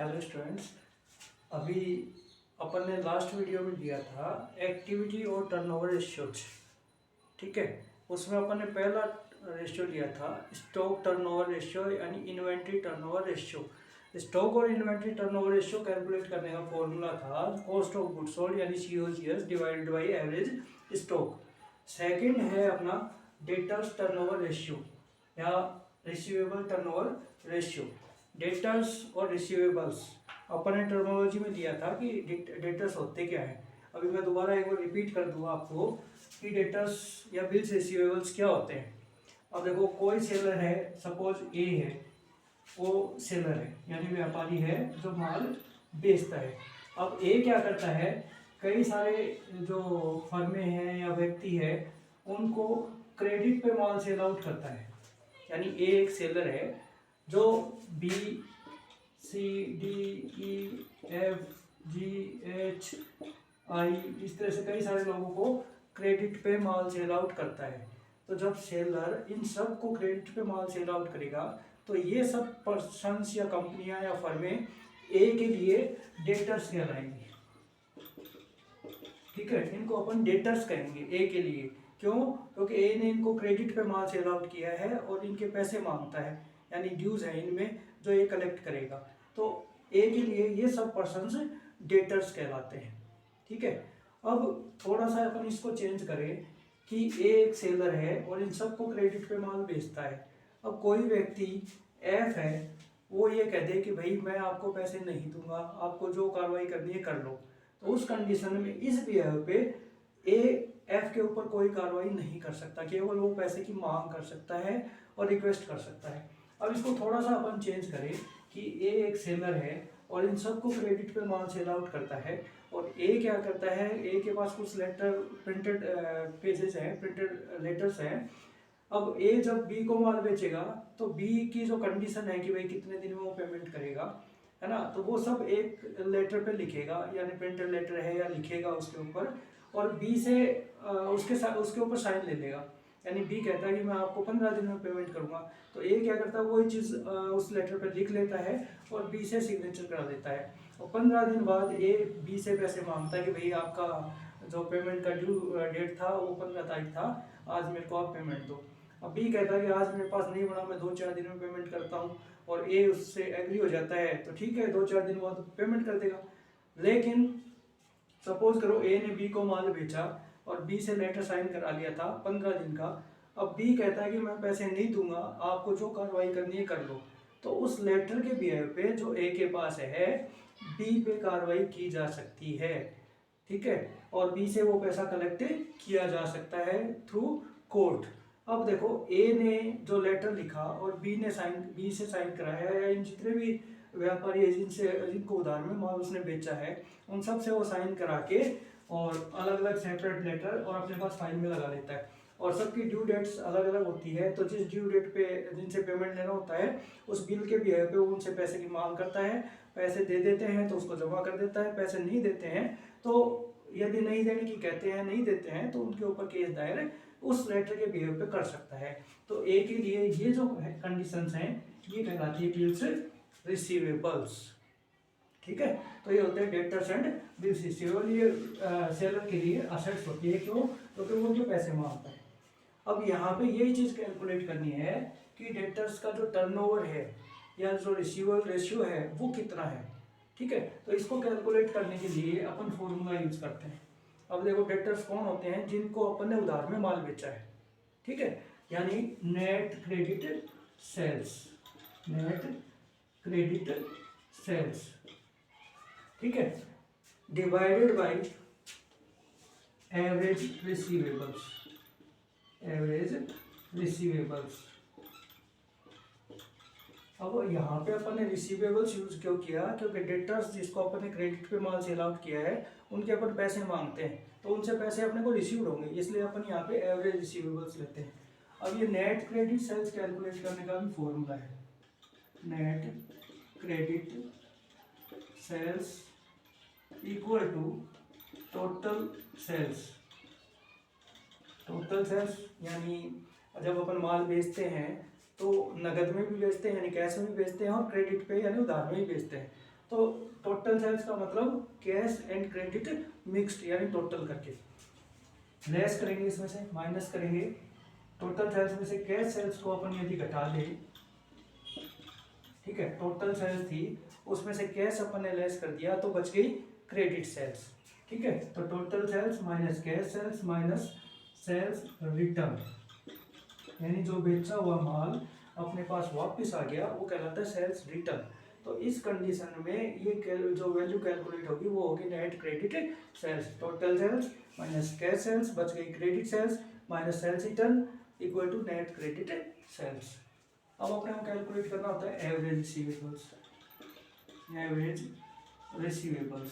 Hello students. अभी अपन ने last video में दिया था एक्टिविटी और टर्नओवर रेशियोज। ठीक है, उसमें अपन ने पहला रेशियो लिया था स्टॉक टर्नओवर रेशियो यानी इन्वेंट्री टर्नओवर रेशियो। स्टॉक और इन्वेंट्री टर्नओवर रेशियो कैलकुलेट करने का फॉर्मूला था कॉस्ट ऑफ गुड्स सोल्ड यानी COGS divided by average stock. Second है अपना डेटर्स टर्नओवर रेशियो या रिसीवेबल टर्नओवर रेशियो। डेटर्स और रिसीवेबल्स अपन ने टर्मिनोलॉजी में दिया था कि डेटर्स होते क्या है। अभी मैं दोबारा एक बार रिपीट कर दूंगा आपको कि डेटर्स या बिल्स रिसीवेबल्स क्या होते हैं। अब देखो, कोई सेलर है, सपोज ए है, वो सेलर है यानी व्यापारी है जो माल बेचता है। अब ए क्या करता है, कई सारे जो फर्में हैं या व्यक्ति है उनको क्रेडिट पे माल सेल आउट करता है। यानी ए एक सेलर है जो BCDEFGHI इस तरह से कई सारे लोगों को क्रेडिट पे माल सेल आउट करता है। तो जब सेलर इन सब को क्रेडिट पे माल सेल आउट करेगा तो ये सब पर्सन्स या कंपनियां या फर्में ए के लिए डेटर्स कहलाएंगी। ठीक है, इनको अपन डेटर्स कहेंगे ए के लिए। क्यों? क्योंकि ए ने इनको क्रेडिट पे माल सेल आउट किया है और इनके पैसे मांगता है, यानी ड्यूज है इनमें जो ये कलेक्ट करेगा। तो ए के लिए ये सब पर्सन्स डेटर्स कहलाते हैं। ठीक है, अब थोड़ा सा अपन इसको चेंज करें कि ए एक सेलर है और इन सबको क्रेडिट पे माल बेचता है। अब कोई व्यक्ति एफ है, वो ये कह दे कि भाई मैं आपको पैसे नहीं दूंगा, आपको जो कार्रवाई करनी है कर लो। तो उस कंडीशन में इस बिहेव पे ए एफ के ऊपर कोई कार्रवाई नहीं कर सकता, केवल वो पैसे की मांग कर सकता है और रिक्वेस्ट कर सकता है। अब इसको थोड़ा सा अपन चेंज करें कि ए एक सेलर है और इन सबको क्रेडिट पे माल सेल आउट करता है और ए क्या करता है, ए के पास कुछ लेटर प्रिंटेड पेजेस हैं, प्रिंटेड लेटर्स हैं। अब ए जब बी को माल बेचेगा तो बी की जो कंडीशन है कि भाई कितने दिन में वो पेमेंट करेगा, है ना, तो वो सब एक लेटर पे लिखेगा, यानी प्रिंटेड लेटर है या लिखेगा उसके ऊपर, और बी से उसके ऊपर साइन ले लेगा। यानी बी कहता है कि मैं आपको 15 दिन में पेमेंट करूंगा, तो ए क्या करता है, वही चीज़ उस लेटर पे लिख लेता है और बी से सिग्नेचर करा देता है। और 15 दिन बाद ए बी से पैसे मांगता है कि भाई आपका जो पेमेंट का ड्यू डेट था वो 15 तारीख था, आज मेरे को आप पेमेंट दो। अब बी कहता है कि आज मेरे पास नहीं बना, मैं 2-4 दिन में पेमेंट करता हूँ, और ए उससे एग्री हो जाता है तो ठीक है, 2-4 दिन बाद पेमेंट कर देगा। लेकिन सपोज करो ए ने बी को माल बेचा और बी से लेटर साइन करा लिया था 15 दिन का। अब बी कहता है कि मैं पैसे नहीं दूंगा, आपको जो कार्रवाई करनी है कर लो। तो उस लेटर के बिहेव पे जो ए के पास है, बी पे कार्रवाई की जा सकती है। ठीक है, और बी से वो पैसा कलेक्ट किया जा सकता है थ्रू कोर्ट। अब देखो, ए ने जो लेटर लिखा और बी से साइन कराया, या इन जितने भी व्यापारी है जिनको उधार में माल उसने बेचा है, उन सब से वो साइन करा के और अलग अलग सेपरेट लेटर और अपने पास फाइल में लगा लेता है। और सबकी ड्यू डेट्स अलग अलग होती है, तो जिस ड्यू डेट पे जिनसे पेमेंट लेना होता है उस बिल के बिहेव पे वो उनसे पैसे की मांग करता है। पैसे दे देते हैं तो उसको जमा कर देता है, पैसे नहीं देते हैं तो यदि नहीं देने की कहते हैं, नहीं देते हैं, तो उनके ऊपर केस दायर उस लेटर के बिहेव पे कर सकता है। तो ए के लिए ये जो कंडीशंस हैं ये कहलाती है बिल्स रिसीवेबल्स। ठीक है, तो ये होते हैं डेटर्स एंड बिल्स रिसीवेबल। ये सेलर के लिए असेट्स होती है। क्यों? क्योंकि वो उनके पैसे मांगता है। अब यहाँ पे यही चीज कैलकुलेट करनी है कि डेटर्स का जो टर्नओवर है या जो रिसीवेबल रेशियो है वो कितना है। ठीक है, तो इसको कैलकुलेट करने के लिए अपन फॉर्मूला यूज करते हैं। अब देखो, डेटर्स कौन होते हैं? जिनको अपन ने उधार में माल बेचा है। ठीक है, यानी net credit sales, net credit sales. ठीक है, divided by average receivables, average receivables. अब यहाँ पे अपन ने रिसीवेबल्स यूज क्यों किया? क्योंकि डेटर्स जिसको अपन ने क्रेडिट पे माल सेल आउट किया है उनके अपन पैसे मांगते हैं, तो उनसे पैसे अपने को रिसीव होंगे, इसलिए अपन यहाँ पे एवरेज रिसीवेबल्स लेते हैं। अब ये नेट क्रेडिट सेल्स कैलकुलेट करने का भी फॉर्मूला है, net credit sales equal to total sales. Total sales यानी जब अपन माल बेचते हैं तो नगद में भी बेचते हैं यानी कैश में भी बेचते हैं, और क्रेडिट पे यानी उधार में भी बेचते हैं। तो टोटल सेल्स का मतलब कैश एंड क्रेडिट मिक्स्ड, यानी टोटल करके लेस करेंगे, इसमें से माइनस करेंगे। टोटल सेल्स में से कैश सेल्स को अपन यदि घटा ले, ठीक है, टोटल सेल्स थी उसमें से कैश अपन ने लेस कर दिया तो बच गई क्रेडिट सेल्स, ठीक है। तो total sales minus cash sales minus sales return, यानी जो बेचा हुआ माल अपने पास वापस आ गया वो कहलाता है सेल्स रिटर्न। तो इस कंडीशन में ये जो वैल्यू कैलकुलेट होगी वो होगी net credit sales. Total sales minus cash sales, बच गई credit sales minus sales return equal to net credit sales. अब अपने को कैलकुलेट करना होता है average receivables. Average receivables,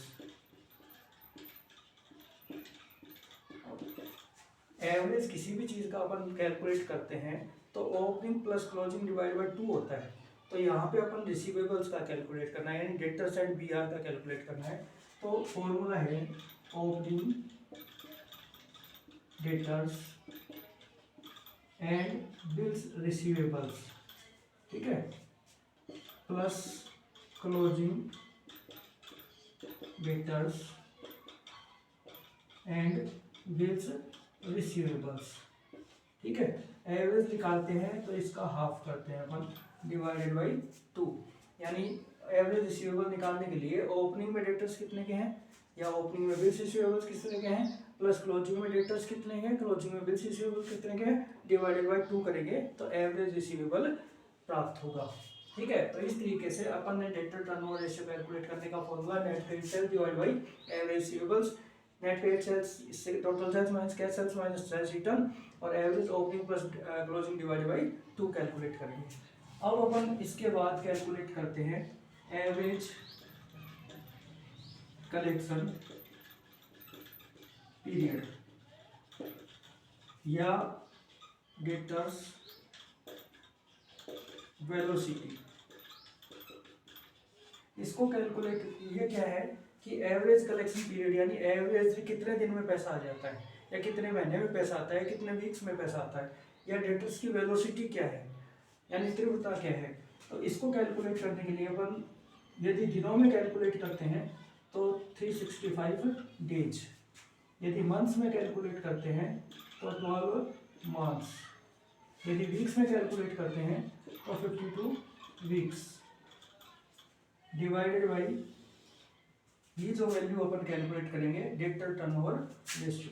average किसी भी चीज का अपन कैलकुलेट करते हैं तो opening plus closing divide by 2 होता है। तो यहाँ पे अपन रिसीवेबल्स का कैलकुलेट करना है, यानी डेटर्स एंड बीआर का कैलकुलेट करना है। तो फॉर्मूला है opening debtors and bills receivables, ठीक है, plus closing debtors and bills receivables, ठीक है। एवरेज निकालते हैं तो इसका हाफ करते हैं अपन डिवाइडेड बाई 2, यानी एवरेज रिसीवेबल निकालने के लिए ओपनिंग में डेटर्स कितने के हैं या ओपनिंग में बिल्स रिसीवेबल्स कितने के हैं प्लस क्लोजिंग में डेटर्स कितने के हैं, क्लोजिंग में बिल्स रिसीवेबल्स कितने के हैं, डिवाइडेड बाई 2 करेंगे तो एवरेज रिसीवेबल प्राप्त होगा, ठीक है। तो इस तरीके से अपन ने डेटर टर्नओवर रेशियो कैलकुलेट करने का formula net credit sales divide by average receivables. Net credit sales इससे total sales minus cash sales minus sales return और average opening plus closing divide by 2 calculate करेंगे। अब अपन इसके बाद कैलकुलेट करते हैं एवरेज कलेक्शन पीरियड या डेटर्स वेलोसिटी। इसको कैलकुलेट, ये क्या है कि एवरेज कलेक्शन पीरियड यानी एवरेज कितने दिन में पैसा आ जाता है या कितने महीने में पैसा आता है, कितने वीक्स में पैसा आता है, या डेटर्स की वेलोसिटी क्या है यानी तीव्रता क्या है। तो इसको कैलकुलेट करने के लिए अपन यदि दिनों में कैलकुलेट करते हैं तो 365 डेज, यदि मंथ्स में कैलकुलेट करते हैं तो 12 मंथ्स, यदि वीक्स में कैलकुलेट करते हैं तो 52 वीक्स, डिवाइडेड बाई ये जो वैल्यू अपन कैलकुलेट करेंगे डेटर टर्नओवर रेशियो।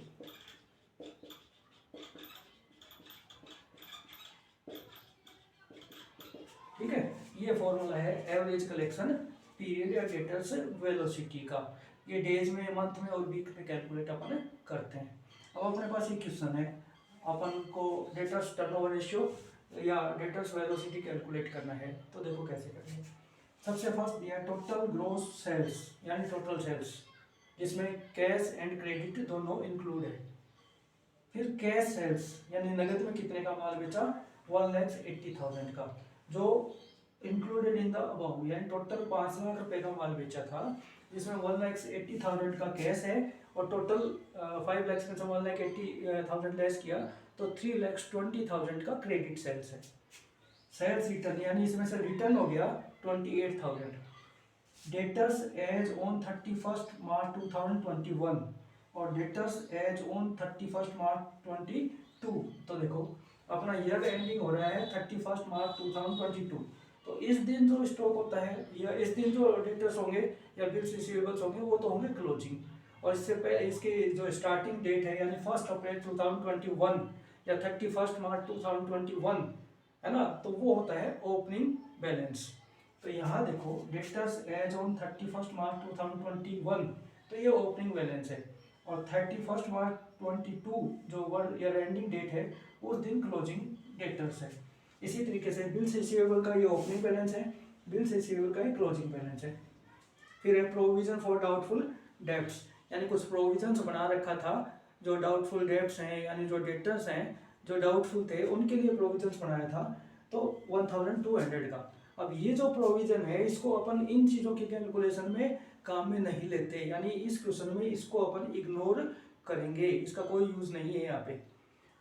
ठीक है, ये फॉर्मूला है एवरेज कलेक्शन पीरियड या डेटर्स वेलोसिटी का। ये डेज में, मंथ में और वीक में कैलकुलेट अपन करते हैं। अब अपने पास ये क्वेश्चन है, अपन को डेटर्स टर्नओवर रेशियो या डेटर्स वेलोसिटी कैलकुलेट करना है। तो देखो कैसे करेंगे। सबसे फर्स्ट दिया टोटल ग्रोस सेल्स यानी टोटल सेल्स, जिसमें कैश एंड क्रेडिट दोनों इंक्लूड है। फिर कैश सेल्स यानी नगद में कितने का माल बेचा, 1,80,000 का, जो इंक्लूडेड इन द अबव यानी टोटल 5 लाख रुपए का माल बेचा था, जिसमें 1,80,000 का कैश है और टोटल 5 लाख में से 1,80,000 लेस किया तो 3,20,000 का क्रेडिट सेल्स है। सेल्स रिटर्न यानी इसमें से रिटर्न हो गया 28,000। डेटर्स एज ऑन 31 मार्च 2021 और डेटर्स एज ऑन 31 मार्च 22। तो देखो अपना ईयर एंडिंग हो रहा है 31 मार्च 2022। तो इस दिन जो स्टॉक होता है या इस दिन जो डेटर्स होंगे या बिल्स रिसीवेबल्स होंगे वो तो होंगे क्लोजिंग, और इससे पहले इसकी जो स्टार्टिंग डेट है यानी 1 अप्रैल 2021 या 31 मार्च 2021 है ना, तो वो होता है ओपनिंग बैलेंस। तो यहाँ देखो डेटर्स एज ऑन 31 मार्च 2021, तो ये ओपनिंग बैलेंस है, और 31 मार्च 22 जो वर्ल्ड ईयर एंडिंग डेट है उस दिन क्लोजिंग डेटर्स है। इसी तरीके से बिल्स रिसीवेबल का ये ओपनिंग बैलेंस है, बिल्स रिसीवेबल का ये क्लोजिंग बैलेंस है। फिर है प्रोविजन फॉर डाउटफुल डेब्ट्स, यानी कुछ प्रोविजंस बना रखा था जो डाउटफुल डेब्ट्स हैं यानी जो डेटर्स हैं जो डाउटफुल थे उनके लिए प्रोविजंस बनाया था, तो 1,200 का। अब ये जो प्रोविजन है इसको अपन इन चीज़ों की कैलकुलेशन में काम में नहीं लेते, यानी इस क्वेश्चन में इसको अपन इग्नोर करेंगे, इसका कोई यूज नहीं है यहाँ पे।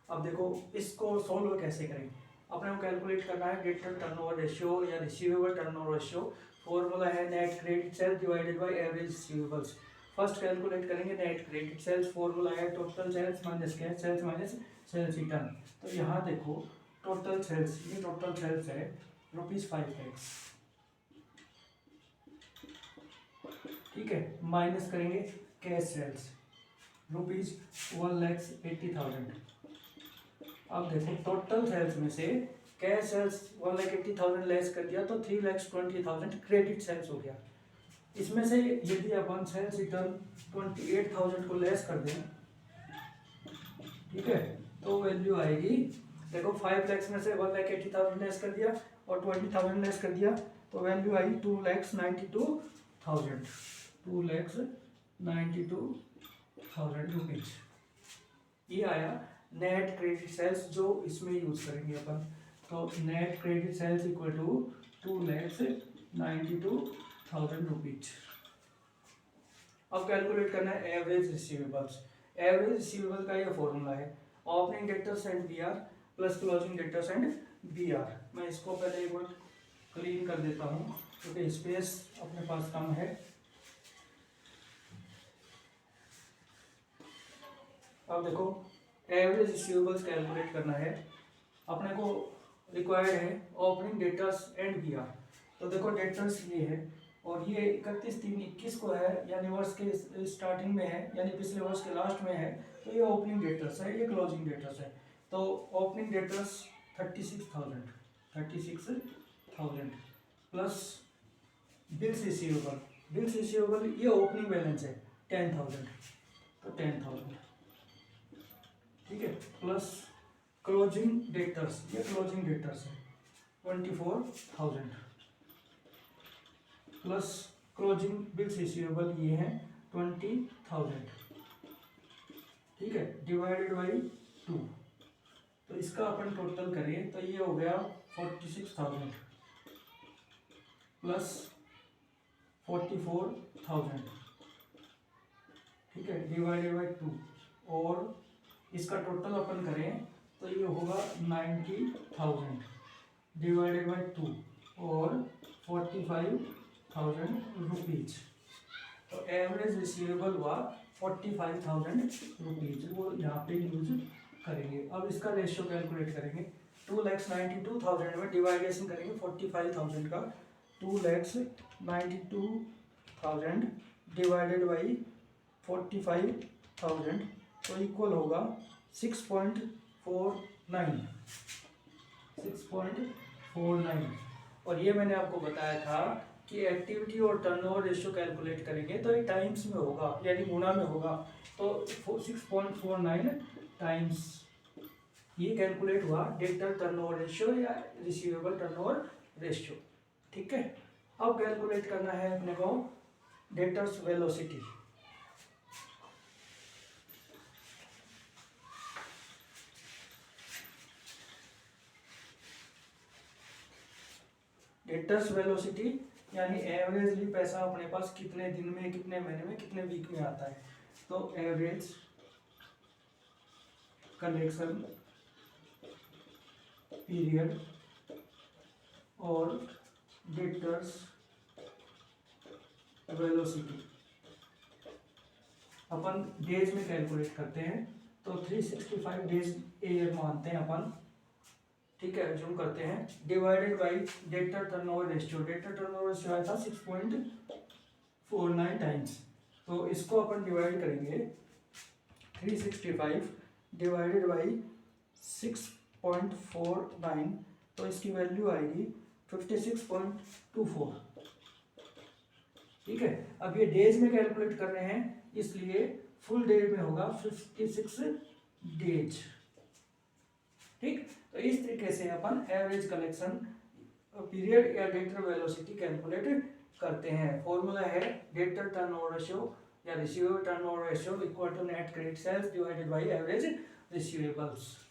अब देखो इसको सॉल्व कैसे करें। अपने को कैलकुलेट करना है डेटर टर्नओवर रेशियो या रिसीवेबल टर्नओवर रेशियो। फॉर्मूला है net credit sales divided by average receivables. First calculate करेंगे नेट क्रेडिट सेल्स, फॉर्मूला है total sales minus cash sales minus sales return. तो यहाँ देखो टोटल सेल्स, ये टोटल सेल्स है ₹5 lakhs, ठीक है, माइनस करेंगे कैश सेल्स ₹1,80,000। अब देखो टोटल सेल्स में से कैश सेल्स 1,80,000 लेस कर दिया तो 3,20,000 क्रेडिट सेल्स हो गया। इसमें से यदि अपन सेल्स रिटर्न 28,000 को लेस कर दें, ठीक है, तो वैल्यू आएगी, देखो 5 lakhs में से 1,80,000 लेस कर दिया और 20,000 लेस कर दिया तो वैल्यू आई 2,92,000, 2,92,000 रुपीज। ये आया नेट क्रेडिट सेल्स जो इसमें यूज करेंगे अपन। तो net credit sales equal to 2,92,000 rupees. अब कैलकुलेट करना है एवरेज रिसीवेबल्स। एवरेज रिसीवेबल का ये फॉर्मूला है opening debtors and BR plus closing debtors and BR. मैं इसको पहले एक बार क्लीन कर देता हूँ क्योंकि स्पेस अपने पास कम है। अब देखो एवरेज रिसीवेबल्स कैलकुलेट करना है, अपने को रिक्वायर्ड है ओपनिंग डेटर्स एंड बीआर। तो देखो डेटर्स ये है और ये 31/3/21 को है, यानी वर्ष के स्टार्टिंग में है, यानी पिछले वर्ष के लास्ट में है। तो ये ओपनिंग डेटर्स है, ये क्लोजिंग डेटर्स है। तो opening debtors 36,000 plus bills receivable ये ओपनिंग बैलेंस है 10,000, तो 10,000, ठीक है, प्लस क्लोजिंग डेटर्स, ये क्लोजिंग डेटर्स है 24,000 प्लस क्लोजिंग बिल्स रिसीवेबल ये है 20,000, ठीक है, डिवाइडेड बाई 2। तो इसका अपन टोटल करें तो ये हो गया 46,000 प्लस 44,000, ठीक है, डिवाइडेड बाई 2। और इसका टोटल अपन करें तो ये होगा 90,000 डिवाइडेड बाई 2 और 45,000 रुपीज। तो एवरेज रिसीवेबल हुआ 45,000 रुपीज, वो यहाँ पे यूज करेंगे। अब इसका रेशियो कैलकुलेट करेंगे। 2,92,000 में डिवाइडेशन करेंगे 45,000 का, 2,92,000 डिवाइडेड बाई 45,000 तो इक्वल होगा 6.49। और ये मैंने आपको बताया था कि एक्टिविटी और टर्नओवर रेशियो कैलकुलेट करेंगे तो ये टाइम्स में होगा, यानी गुणा में होगा। तो 6.49 टाइम्स ये कैलकुलेट हुआ डेटर टर्नओवर रेशियो या रिसीवेबल टर्नओवर रेशियो, ठीक है। अब कैलकुलेट करना है अपने को डेटर्स वेलोसिटी। डेटर्स वेलोसिटी यानी एवरेजली पैसा अपने पास कितने दिन में, कितने महीने में, कितने वीक में आता है। तो एवरेज कलेक्शन पीरियड और डेटर्स वेलोसिटी अपन डेज में कैलकुलेट करते हैं। तो 365 डेज ईयर मानते हैं अपन, ठीक है, अज्यूम करते हैं, divided by debtor turnover ratio. Debtor turnover ratio आया था 6.49 टाइम्स। तो इसको अपन डिवाइड करेंगे 365 डिवाइडेड बाई 6.49 तो इसकी वैल्यू आएगी 56.24, ठीक है। अब ये डेज में कैलकुलेट कर रहे हैं इसलिए फुल डे में होगा 56 डेज, ठीक। तो इस तरीके से अपन एवरेज कलेक्शन पीरियड या डेटर वेलोसिटी कैलकुलेट करते हैं। फॉर्मूला है डेटर टर्नओवर रेशियो या receivable turnover ratio equal to net credit sales divided by average receivables.